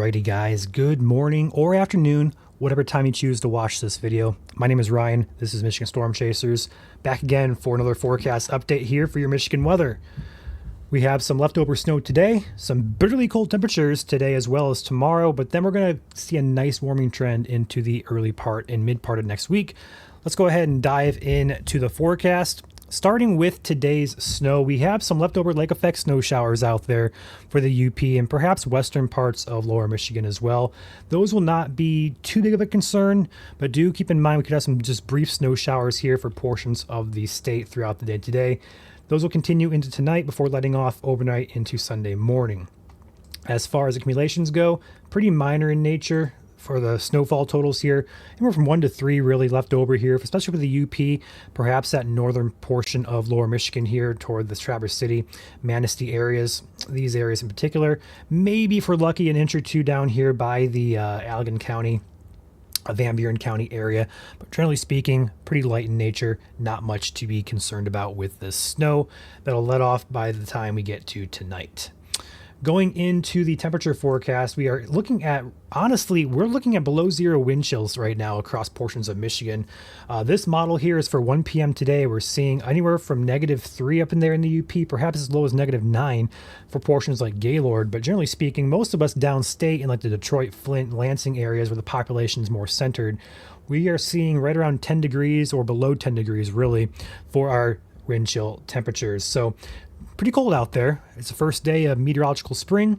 Alrighty guys, good morning or afternoon, whatever time you choose to watch this video. My name is Ryan, this is Michigan Storm Chasers, back again for another forecast update here for your Michigan weather. We have some leftover snow today, some bitterly cold temperatures today as well as tomorrow, but then we're going to see a nice warming trend into the early part and mid part of next week. Let's go ahead and dive into the forecast. Starting with today's snow, we have some leftover lake effect snow showers out there for the UP and perhaps western parts of lower Michigan as well. Those will not be too big of a concern, but do keep in mind we could have some just brief snow showers here for portions of the state throughout the day today. Those will continue into tonight before letting off overnight into Sunday morning. As far as accumulations go, pretty minor in nature for the snowfall totals here. Anywhere from 1 to 3 really left over here, especially for the UP, perhaps that northern portion of lower Michigan here toward the Traverse City, Manistee areas, these areas in particular. Maybe if we're lucky, an inch or two down here by the Allegan County, Van Buren County area, but generally speaking, pretty light in nature, not much to be concerned about with this snow that'll let off by the time we get to tonight. Going into the temperature forecast, we are looking at, honestly, we're looking at below zero wind chills right now across portions of Michigan. This model here is for 1 p.m. today. We're seeing anywhere from -3 up in there in the UP, perhaps as low as -9 for portions like Gaylord. But generally speaking, most of us downstate in like the Detroit, Flint, Lansing areas where the population is more centered, we are seeing right around 10 degrees or below 10 degrees really for our wind chill temperatures. So pretty cold out there. It's the first day of meteorological spring,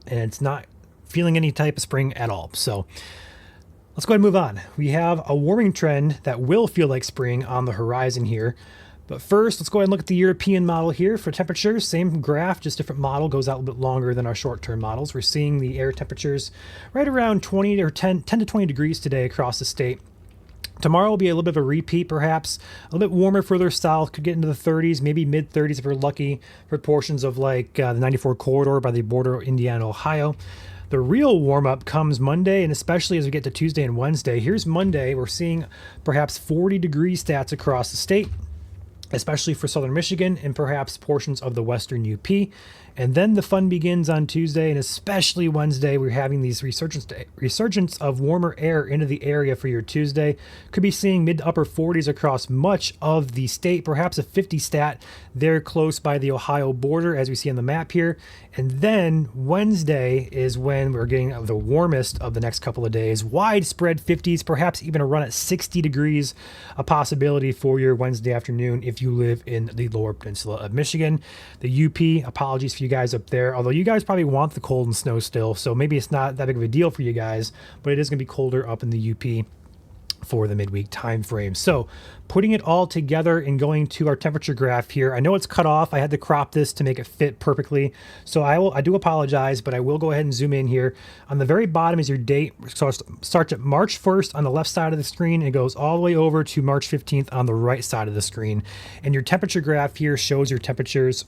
and it's not feeling any type of spring at all. So let's go ahead and move on. We have a warming trend that will feel like spring on the horizon here. But first, let's go ahead and look at the European model here for temperatures. Same graph, just different model, goes out a little bit longer than our short-term models. We're seeing the air temperatures right around 20 or 10 to 20 degrees today across the state. Tomorrow will be a little bit of a repeat, perhaps a little bit warmer further south, could get into the 30s, maybe mid 30s if we're lucky for portions of like the 94 corridor by the border of Indiana, Ohio. The real warm up comes Monday, and especially as we get to Tuesday and Wednesday. Here's Monday. We're seeing perhaps 40 degree stats across the state, especially for southern Michigan and perhaps portions of the western UP. And then the fun begins on Tuesday and especially Wednesday. We're having these resurgence of warmer air into the area for your Tuesday. Could be seeing mid to upper 40s across much of the state, perhaps a 50 stat there close by the Ohio border as we see on the map here. And then Wednesday is when we're getting the warmest of the next couple of days. Widespread 50s, perhaps even a run at 60 degrees, a possibility for your Wednesday afternoon if you live in the lower peninsula of Michigan. The UP, apologies for you guys up there, although you guys probably want the cold and snow still, so maybe it's not that big of a deal for you guys, but it is going to be colder up in the UP for the midweek time frame. So putting it all together and going to our temperature graph here, I know it's cut off. I had to crop this to make it fit perfectly, so I do apologize, but I will go ahead and zoom in here. On the very bottom is your date. So it starts at March 1st on the left side of the screen and goes all the way over to March 15th on the right side of the screen, and your temperature graph here shows your temperatures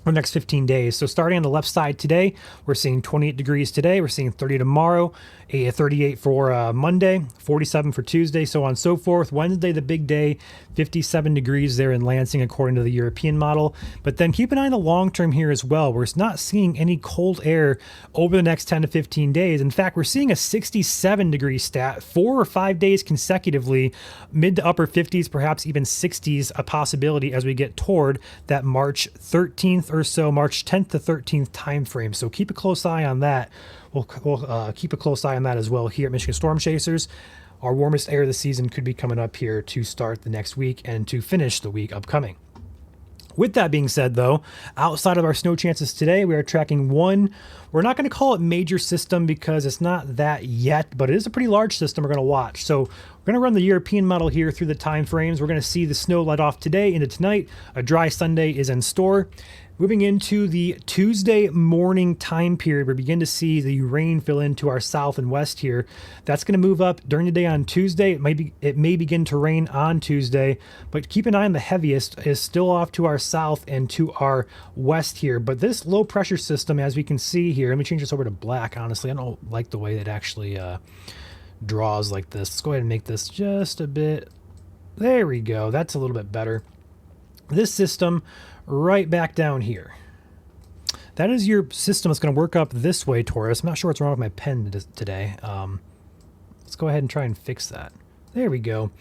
for the next 15 days. So starting on the left side today, we're seeing 28 degrees today. We're seeing 30 tomorrow, 38 for Monday, 47 for Tuesday, so on and so forth. Wednesday, the big day, 57 degrees there in Lansing according to the European model. But then keep an eye on the long term here as well. We're not seeing any cold air over the next 10 to 15 days. In fact, we're seeing a 67 degree stat 4 or 5 days consecutively, mid to upper 50s, perhaps even 60s, a possibility as we get toward that March 13th or so, March 10th to 13th time frame. So keep a close eye on that. We'll keep a close eye on that as well here at Michigan Storm Chasers. Our warmest air of the season could be coming up here to start the next week and to finish the week upcoming. With that being said, though, outside of our snow chances today, we are tracking one. We're not going to call it major system because it's not that yet, but it is a pretty large system we're going to watch. So we're going to run the European model here through the time frames. We're going to see the snow let off today into tonight. A dry Sunday is in store. Moving into the Tuesday morning time period, we begin to see the rain fill into our south and west here. That's going to move up during the day on Tuesday. It may begin to rain on Tuesday, but keep an eye on the heaviest is still off to our south and to our west here. But this low pressure system, as we can see here, let me change this over to black. Honestly, I don't like the way it actually draws like this. Let's go ahead and make this just a bit. There we go. That's a little bit better. This system right back down here. that is your system that's going to work up this way, Taurus. I'm not sure what's wrong with my pen today. Let's go ahead and try and fix that. There we go.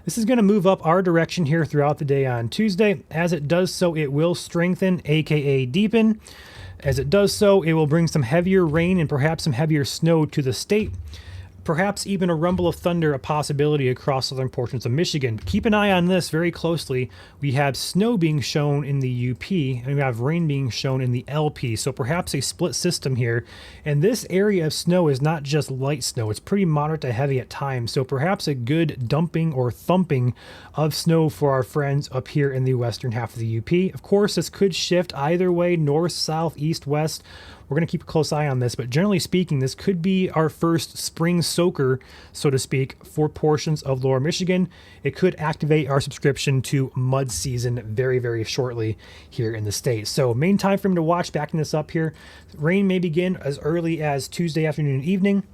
This is going to move up our direction here throughout the day on Tuesday. As it does so, it will strengthen, aka deepen. As it does so, it will bring some heavier rain and perhaps some heavier snow to the state. Perhaps even a rumble of thunder, a possibility across southern portions of Michigan. Keep an eye on this very closely. We have snow being shown in the UP, and we have rain being shown in the LP. So perhaps a split system here. And this area of snow is not just light snow. It's pretty moderate to heavy at times. So perhaps a good dumping or thumping of snow for our friends up here in the western half of the UP. Of course, this could shift either way, north, south, east, west. We're going to keep a close eye on this, but generally speaking, this could be our first spring soaker, so to speak, for portions of lower Michigan. It could activate our subscription to mud season very, very shortly here in the state. So main time frame to watch, backing this up here. Rain may begin as early as Tuesday afternoon and evening.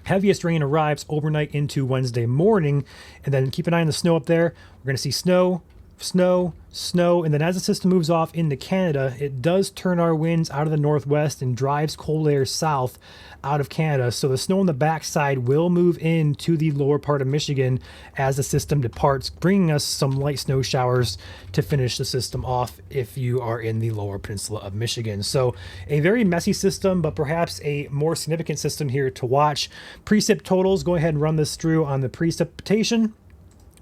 Heaviest rain arrives overnight into Wednesday morning, and then keep an eye on the snow up there. We're going to see snow, and then as the system moves off into Canada, it does turn our winds out of the northwest and drives cold air south out of Canada. So the snow on the backside will move into the lower part of Michigan as the system departs, bringing us some light snow showers to finish the system off if you are in the lower peninsula of Michigan. So a very messy system, but perhaps a more significant system here to watch. Precip totals, go ahead and run this through on the precipitation.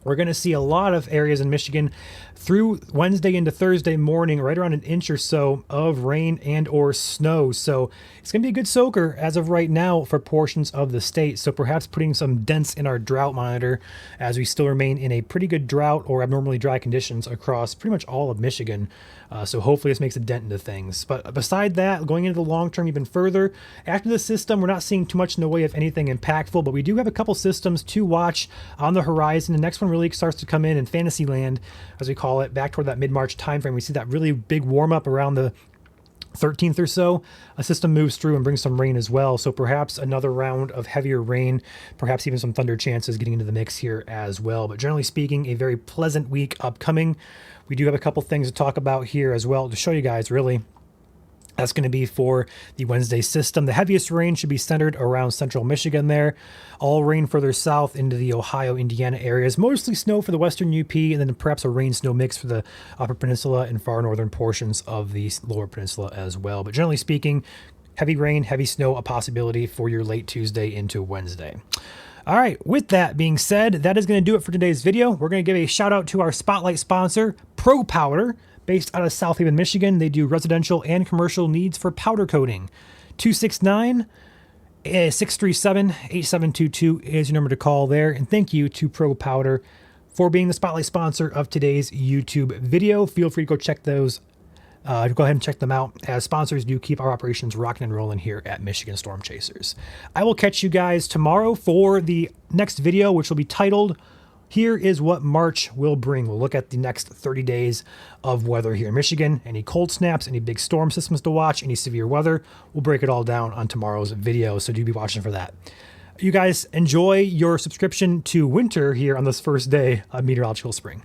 We're going to see a lot of areas in Michigan through Wednesday into Thursday morning, right around an inch or so of rain and or snow. So it's going to be a good soaker as of right now for portions of the state. So perhaps putting some dents in our drought monitor as we still remain in a pretty good drought or abnormally dry conditions across pretty much all of Michigan. So hopefully this makes a dent into things. But beside that, going into the long term even further, after the system, we're not seeing too much in the way of anything impactful, but we do have a couple systems to watch on the horizon. The next one really starts to come in Fantasyland, as we call it, back toward that mid-March timeframe. We see that really big warm-up around the 13th or so. A system moves through and brings some rain as well. So perhaps another round of heavier rain, perhaps even some thunder chances getting into the mix here as well. But generally speaking, a very pleasant week upcoming. We do have a couple things to talk about here as well to show you guys really. That's going to be for the Wednesday system. The heaviest rain should be centered around central Michigan there. All rain further south into the Ohio, Indiana areas. Mostly snow for the western UP, and then perhaps a rain-snow mix for the upper peninsula and far northern portions of the lower peninsula as well. But generally speaking, heavy rain, heavy snow, a possibility for your late Tuesday into Wednesday. All right, with that being said, that is going to do it for today's video. We're going to give a shout out to our spotlight sponsor, Pro Powder. Based out of South Haven, Michigan, they do residential and commercial needs for powder coating. 269-637-8722 is your number to call there. And thank you to Pro Powder for being the spotlight sponsor of today's YouTube video. Feel free to go check those. Go ahead and check them out, as sponsors do keep our operations rocking and rolling here at Michigan Storm Chasers. I will catch you guys tomorrow for the next video, which will be titled, Here is What March Will Bring. We'll look at the next 30 days of weather here in Michigan. Any cold snaps, any big storm systems to watch, any severe weather. We'll break it all down on tomorrow's video, so do be watching for that. You guys enjoy your subscription to winter here on this first day of meteorological spring.